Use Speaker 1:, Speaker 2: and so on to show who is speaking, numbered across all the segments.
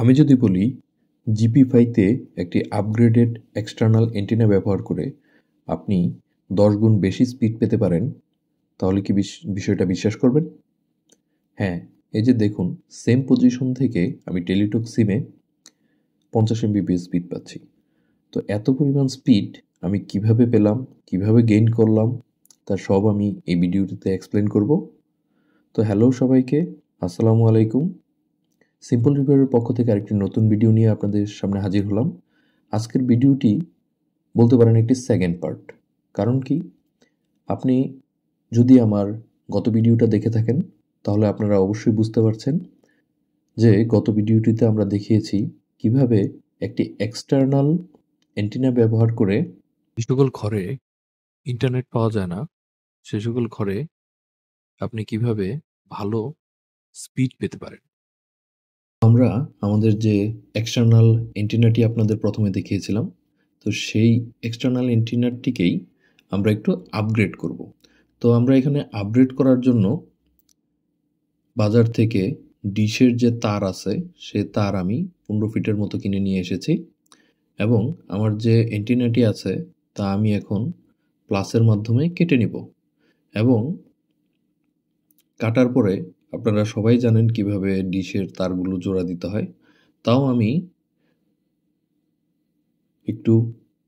Speaker 1: আমি যদি বলি জিপি-ফাইতে একটি আপগ্রেডেড এক্সটার্নাল অ্যান্টেনা ব্যবহার করে আপনি 10 গুণ বেশি স্পিড পেতে পারেন, তাহলে কি বিষয়টা বিশ্বাস করবেন? হ্যাঁ, এই যে দেখুন, সেম পজিশন থেকে আমি টেলিটক সিমে 50 এমবিপিএস স্পিড পাচ্ছি। তো এত পরিমাণ স্পিড আমি কিভাবে পেলাম, কিভাবে গেইন করলাম, তা সব আমি এই ভিডিওটিতে এক্সপ্লেন করব। তো হ্যালো সবাইকে, আসসালামু আলাইকুম। সিম্পল রিপেয়ারের পক্ষ থেকে আরেকটি নতুন ভিডিও নিয়ে আপনাদের সামনে হাজির হলাম। আজকের ভিডিওটি বলতে পারেন একটি সেকেন্ড পার্ট। কারণ কি, আপনি যদি আমার গত ভিডিওটা দেখে থাকেন তাহলে আপনারা অবশ্যই বুঝতে পারছেন যে গত ভিডিওটিতে আমরা দেখিয়েছি কিভাবে একটি এক্সটার্নাল অ্যান্টেনা ব্যবহার করে যে সকল ঘরে ইন্টারনেট পাওয়া যায় না, সে সকল ঘরে আপনি কিভাবে ভালো স্পিড পেতে পারেন। আমরা আমাদের যে এক্সটার্নাল অ্যান্টেনাটি আপনাদের প্রথমে দেখিয়েছিলাম, তো সেই এক্সটার্নাল অ্যান্টেনাটিকেই আমরা একটু আপগ্রেড করব। তো আমরা এখানে আপগ্রেড করার জন্য বাজার থেকে ডিশের যে তার আছে, সে তার আমি 15 ফিটের মতো কিনে নিয়ে এসেছি এবং আমার যে অ্যান্টেনাটি আছে তা আমি এখন প্লাসের মাধ্যমে কেটে নিব এবং কাটার পরে আপনারা সবাই জানেন কিভাবে ডিশের তারগুলো জোড়া দিতে হয়, তাও আমি একটু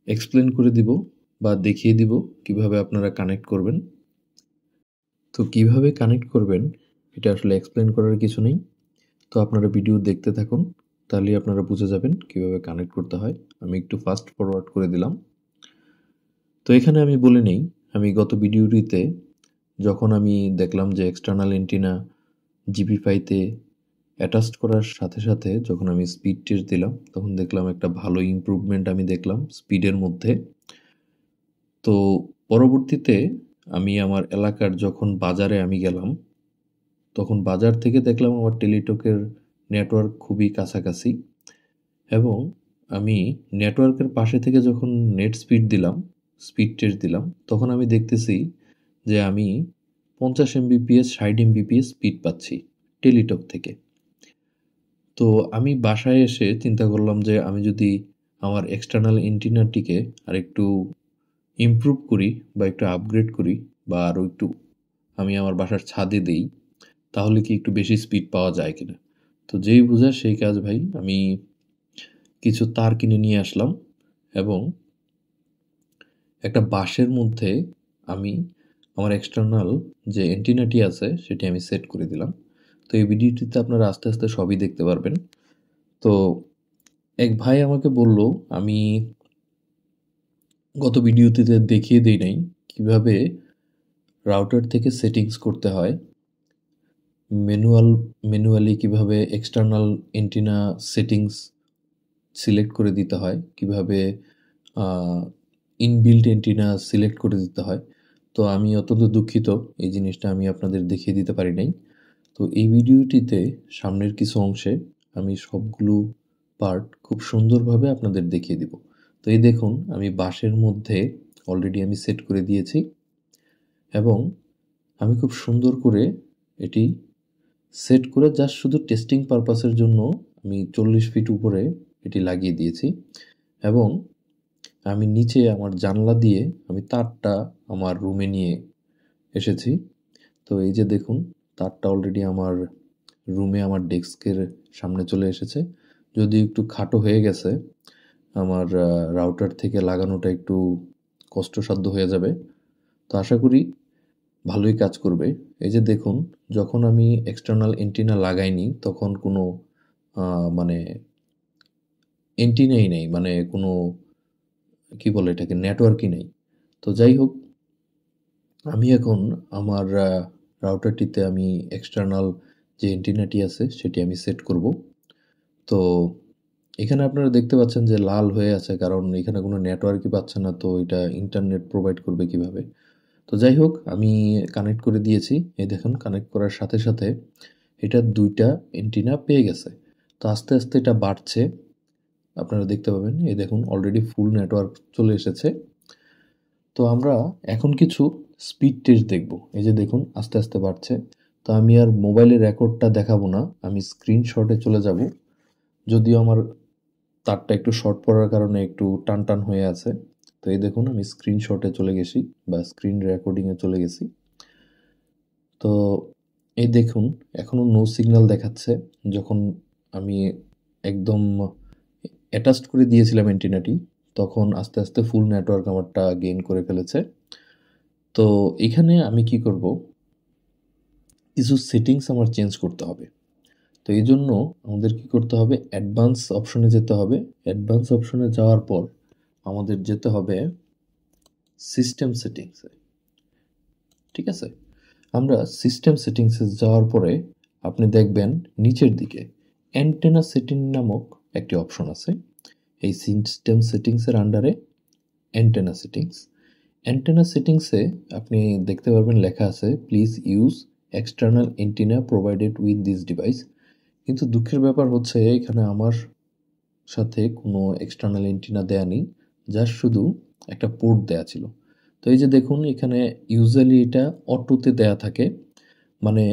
Speaker 1: এক্সপ্লেন করে দিব বা দেখিয়ে দিব কিভাবে আপনারা কানেক্ট করবেন। তো কিভাবে কানেক্ট করবেন এটা আসলে এক্সপ্লেন করার কিছু নেই। তো আপনারা ভিডিও দেখতে থাকুন, তাহলেই আপনারা বুঝে যাবেন কিভাবে কানেক্ট করতে হয়। আমি একটু ফাস্ট ফরওয়ার্ড করে দিলাম। তো এখানে আমি বলে নেই, আমি গত ভিডিওটিতে যখন আমি দেখলাম যে এক্সটার্নাল অ্যান্টেনা জিপি-ফাইতে অ্যাটাচড করার সাথে সাথে যখন আমি স্পিড টেস্ট দিলাম, তখন দেখলাম একটা ভালো ইমপ্রুভমেন্ট আমি দেখলাম স্পিডের মধ্যে। তো পরবর্তীতে আমি আমার এলাকার যখন বাজারে আমি গেলাম, তখন বাজার থেকে দেখলাম আমার টেলিটকের নেটওয়ার্ক খুবই কাছাকাছি এবং আমি নেটওয়ার্কের পাশে থেকে যখন নেট স্পিড দিলাম, স্পিড টেস্ট দিলাম, তখন আমি দেখতেছি যে আমি 50 এমবিপিএস 60 এমবিপিএস স্পিড পাচ্ছি টেলিটক থেকে। তো আমি বাসায় এসে চিন্তা করলাম যে আমি যদি আমার এক্সটার্নাল অ্যান্টেনাটিকে আরেকটু ইমপ্রুভ করি বা একটু আপগ্রেড করি বা আরও একটু আমি আমার বাসার ছাদে দেই, তাহলে কি একটু বেশি স্পিড পাওয়া যায় কিনা। তো যেই বোঝা সেই কাজ ভাই, আমি কিছু তার কিনে নিয়ে আসলাম এবং একটা বাঁশের মধ্যে আমি আমার এক্সটার্নাল যে অ্যান্টেনাটি আছে সেটি আমি সেট করে দিলাম। তো এই ভিডিওটিতে আপনারা আস্তে আস্তে সবই দেখতে পারবেন। তো এক ভাই আমাকে বলল, আমি গত ভিডিওটিতে দেখিয়ে দেই নাই কিভাবে রাউটার থেকে সেটিংস করতে হয়, ম্যানুয়ালি কিভাবে এক্সটার্নাল অ্যান্টেনা সেটিংস সিলেক্ট করে দিতে হয়, কিভাবে ইনবিল্ট অ্যান্টেনা সিলেক্ট করে দিতে হয়। তো আমি অত্যন্ত দুঃখিত, এই জিনিসটা আমি আপনাদের দেখিয়ে দিতে পারি নাই। তো এই ভিডিওটিতে সামনের কিছু অংশে আমি সবগুলো পার্ট খুব সুন্দরভাবে আপনাদের দেখিয়ে দিব। তো এই দেখুন, আমি বাঁশের মধ্যে অলরেডি আমি সেট করে দিয়েছি এবং আমি খুব সুন্দর করে এটি সেট করে জাস্ট শুধু টেস্টিং পারপাসের জন্য আমি 40 ফিট উপরে এটি লাগিয়ে দিয়েছি এবং আমি নিচে আমার জানলা দিয়ে আমি তারটা আমার রুমে নিয়ে এসেছি। তো এই যে দেখুন, তারটা অলরেডি আমার রুমে আমার ডেস্কের সামনে চলে এসেছে। যদি একটু খাটো হয়ে গেছে, আমার রাউটার থেকে লাগানোটা একটু কষ্টসাধ্য হয়ে যাবে। তো আশা করি ভালোই কাজ করবে। এই যে দেখুন, যখন আমি এক্সটার্নাল অ্যান্টেনা লাগাইনি তখন কোনো মানে অ্যান্টেনাই নেই, মানে কোনো কি বলে এটাকে, নেটওয়ার্কই নেই। তো যাই হোক, আমি এখন আমার রাউটারটিতে আমি এক্সটার্নাল যে অ্যান্টেনাটি আছে সেটি আমি সেট করব। তো এখানে আপনারা দেখতে পাচ্ছেন যে লাল হয়ে আছে, কারণ এখানে কোনো নেটওয়ার্কই পাচ্ছে না, তো এটা ইন্টারনেট প্রোভাইড করবে কিভাবে। তো যাই হোক, আমি কানেক্ট করে দিয়েছি। এই দেখুন, কানেক্ট করার সাথে সাথে এটা 2টা অ্যান্টেনা পেয়ে গেছে। তো আস্তে আস্তে এটা বাড়ছে, আপনারা দেখতে পাবেন। এই দেখুন, অলরেডি ফুল নেটওয়ার্ক চলে এসেছে। তো আমরা এখন কিছু স্পিড টেস্ট দেখব। এই যে দেখুন, আস্তে আস্তে বাড়ছে। তো আমি আর মোবাইলের রেকর্ডটা দেখাবো না, আমি স্ক্রিনশটে চলে যাব। যদিও আমার তারটা একটু শর্ট পড়ার কারণে একটু টান টান হয়ে আছে। তো এই দেখুন আমি স্ক্রিনশটে চলে গেছি বা স্ক্রিন রেকর্ডিংয়ে চলে গেছি। তো এই দেখুন এখনও নো সিগন্যাল দেখাচ্ছে। যখন আমি একদম অ্যাটাচড করে দিয়েছিলাম অ্যান্টেনাটি, তখন আস্তে আস্তে ফুল নেটওয়ার্ক আমারটা গেইন করে ফেলেছে। তো এখানে আমি কি করব, কিছু সেটিংস আমার চেঞ্জ করতে হবে। তো এই জন্য আমাদের কি করতে হবে, অ্যাডভান্স অপশনে যেতে হবে। অ্যাডভান্স অপশনে যাওয়ার পর আমাদের যেতে হবে সিস্টেম সেটিংসে। ঠিক আছে, আমরা সিস্টেম সেটিংসে যাওয়ার পরে আপনি দেখবেন নিচের দিকে অ্যান্টেনা সেটিং নামক একটি অপশন আছে। এই সিস্টেম সেটিংসের আন্ডারে অ্যান্টেনা সেটিংস। অ্যান্টেনা সেটিংসে আপনি দেখতে পারবেন লেখা আছে please use external antenna provided with this device. কিন্তু দুঃখের ব্যাপার হচ্ছে এখানে আমার সাথে কোনো এক্সটার্নাল অ্যান্টেনা দেয়া নেই, যার শুধু একটা পোর্ট দেয়া ছিল। তো এই যে দেখুন এখানে ইউজুয়ালি এটা অটোতে দেয়া থাকে, মানে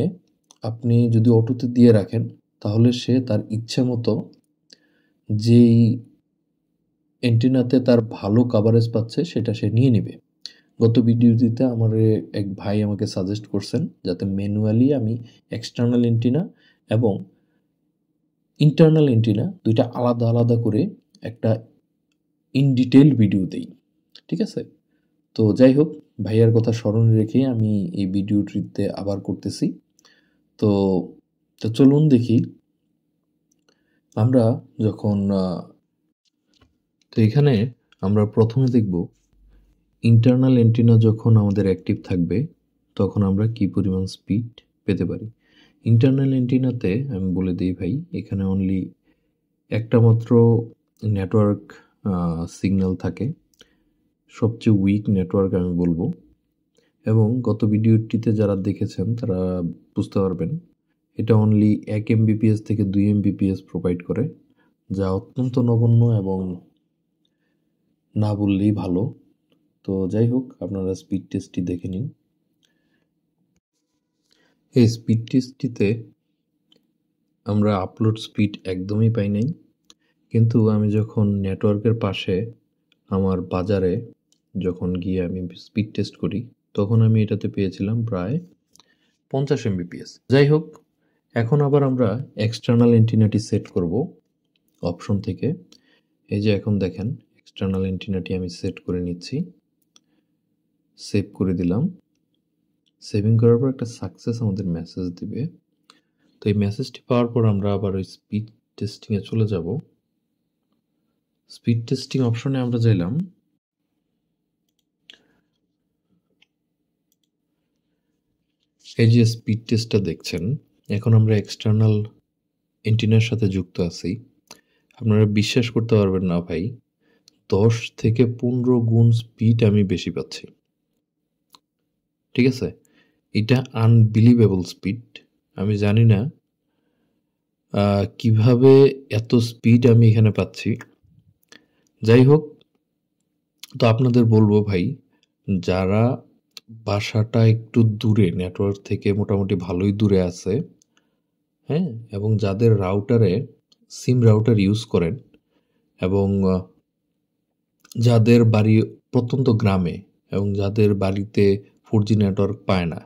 Speaker 1: আপনি যদি অটোতে দিয়ে রাখেন তাহলে সে তার ইচ্ছে মতো যেই অ্যান্টেনাতে তার ভালো কাভারেজ পাচ্ছে সেটা সে নিয়ে নেবে। গত ভিডিওটিতে আমার এক ভাই আমাকে সাজেস্ট করছেন যাতে ম্যানুয়ালি আমি এক্সটার্নাল অ্যান্টেনা এবং ইন্টারনাল অ্যান্টেনা দুইটা আলাদা আলাদা করে একটা ইন ডিটেইল ভিডিও দেই। ঠিক আছে, তো যাই হোক ভাইয়ার কথা স্মরণে রেখে আমি এই ভিডিওটিতে আবার করতেছি। তো তো চলুন দেখি আমরা যখন তো এখানে আমরা প্রথমে দেখব ইন্টারনাল অ্যান্টেনা যখন আমাদের অ্যাক্টিভ থাকবে তখন আমরা কি পরিমাণ স্পিড পেতে পারি। ইন্টারনাল অ্যান্টেনাতে আমি বলে দিই ভাই, এখানে অনলি একটা মাত্র নেটওয়ার্ক সিগন্যাল থাকে, সবচেয়ে উইক নেটওয়ার্ক আমি বলবো। এবং গত ভিডিওটিতে যারা দেখেছেন তারা বুঝতে পারবেন এটা অনলি 1 MBPS থেকে 2 MBPS প্রোভাইড করে, যা অত্যন্ত নগণ্য এবং না বললেই ভালো। তো যাই হোক আপনারা স্পিড টেস্টটি দেখে নিন। এই স্পিড টেস্টটিতে আমরা আপলোড স্পিড একদমই পাই নাই, কিন্তু আমি যখন নেটওয়ার্কের পাশে আমার বাজারে যখন গিয়ে আমি স্পিড টেস্ট করি তখন আমি এটাতে পেয়েছিলাম প্রায় 50 MBPS। যাই হোক এখন আবার আমরা এক্সটার্নাল অ্যান্টেনাটি সেট করব অপশন থেকে। এই যে এখন দেখেন এক্সটার্নাল অ্যান্টেনাটি আমি সেট করে নিচ্ছি, সেভ করে দিলাম। সেভিং করার পর একটা সাকসেস আমাদের মেসেজ দিবে। তো এই মেসেজটি পাওয়ার পর আমরা আবার ওই স্পিড টেস্টিংয়ে চলে যাব। স্পিড টেস্টিং অপশনে আমরা যাইলাম। এই যে স্পিড টেস্টটা দেখছেন, এখন আমরা এক্সটার্নাল অ্যান্টেনার সাথে যুক্ত আছি। আপনারা বিশ্বাস করতে পারবেন না ভাই, 10 থেকে 15 গুণ স্পিড আমি বেশি পাচ্ছি। ঠিক আছে, এটা আনবিলিভেবল স্পিড। আমি জানি না কিভাবে এত স্পিড আমি এখানে পাচ্ছি। যাই হোক, তো আপনাদের বলবো ভাই, যারা বাসাটা একটু দূরে, নেটওয়ার্ক থেকে মোটামুটি ভালোই দূরে আছে, হ্যাঁ, এবং যাদের রাউটারে সিম রাউটার ইউজ করেন এবং যাদের বাড়ি প্রত্যন্ত গ্রামে এবং যাদের বাড়িতে 4G নেটওয়ার্ক পায় না,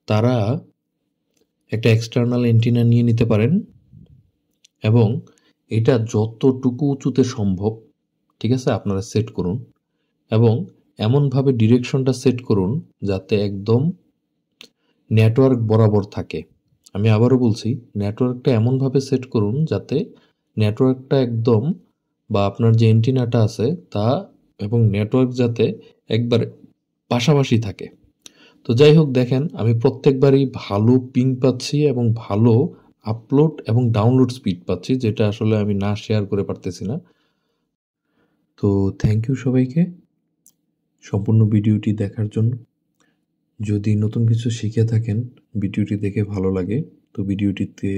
Speaker 1: তারা একটা এক্সটার্নাল অ্যান্টেনা নিয়ে নিতে পারেন এবং এটা যতটুকু উঁচুতে সম্ভব, ঠিক আছে, আপনারা সেট করুন এবং এমনভাবে ডিরেকশনটা সেট করুন যাতে একদম নেটওয়ার্ক বরাবর থাকে। আমি আবারও বলছি, নেটওয়ার্কটা এমনভাবে সেট করুন যাতে নেটওয়ার্কটা একদম বা আপনার যে অ্যান্টেনাটা আছে তা এবং নেটওয়ার্ক যাতে একবার পাশাপাশি থাকে। তো যাই হোক দেখেন আমি প্রত্যেকবারই ভালো পিং পাচ্ছি এবং ভালো আপলোড এবং ডাউনলোড স্পিড পাচ্ছি, যেটা আসলে আমি না শেয়ার করে পারতেছি না। তো থ্যাংক ইউ সবাইকে সম্পূর্ণ ভিডিওটি দেখার জন্য। যদি নতুন কিছু শিখে থাকেন, ভিডিওটি দেখে ভালো লাগে তো ভিডিওটিতে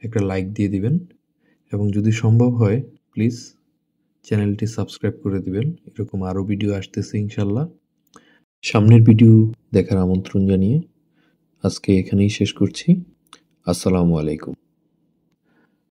Speaker 1: একটা লাইক দিয়ে দিবেন এবং যদি সম্ভব হয় প্লিজ চ্যানেলটি সাবস্ক্রাইব করে দিবেন। এরকম আরও ভিডিও আসতেছে ইনশাল্লাহ। সামনের ভিডিও দেখার আমন্ত্রণ জানিয়ে আজকে এখানেই শেষ করছি। আসসালামু আলাইকুম।